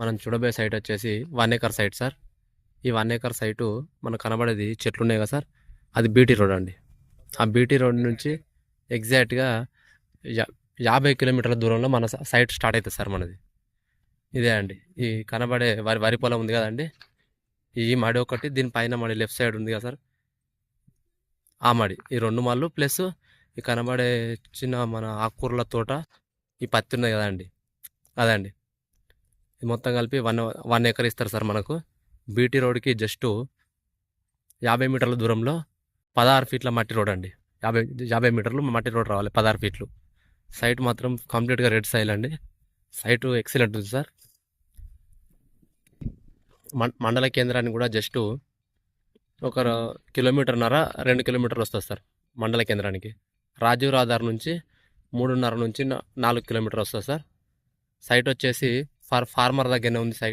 మనం చూడబోయే సైట్ వచ్చేసి 1 ఎకర్ సైట్ సార్. ఈ 1 ఎకర్ సైటు మనకు కనబడేది చెట్లు ఉన్నాయి కదా సార్, అది బీటీ రోడ్ అండి. ఆ బీటీ రోడ్ నుంచి ఎగ్జాక్ట్గా 50 కిలోమీటర్ల దూరంలో మన సైట్ స్టార్ట్ అవుతుంది సార్ మనది. ఇదే అండి ఈ కనబడే వరి పొలం ఉంది కదండి, ఈ మడి ఒకటి, దీనిపైన మడి లెఫ్ట్ సైడ్ ఉంది కదా సార్, ఆ మడి, ఈ 2 మళ్ళు ప్లస్ ఈ కనబడే చిన్న మన ఆకుకూరల తోట, ఈ పత్తి ఉన్నది కదండి, అదండి. ఇది మొత్తం కలిపి 1 ఎకర్ ఇస్తారు సార్ మనకు. బీటీ రోడ్కి జస్ట్ 50 మీటర్ల దూరంలో 16 ఫీట్ల మట్టి రోడ్ అండి. 50 మీటర్లు మట్టి రోడ్ రావాలి, 16 ఫీట్లు. సైట్ మాత్రం కంప్లీట్గా రెడ్ సైల్ అండి. సైటు ఎక్సలెంట్ ఉంది సార్. మండల కేంద్రానికి కూడా జస్ట్ ఒక 1.5 కిలోమీటర్న్నర 2 కిలోమీటర్లు వస్తుంది సార్ మండల కేంద్రానికి. రాజీవ్ రహదారి నుంచి 3.5 నుంచి 4 కిలోమీటర్లు వస్తుంది సార్. సైట్ వచ్చేసి ఫార్మర్ దగ్గరనే ఉంది సైట్.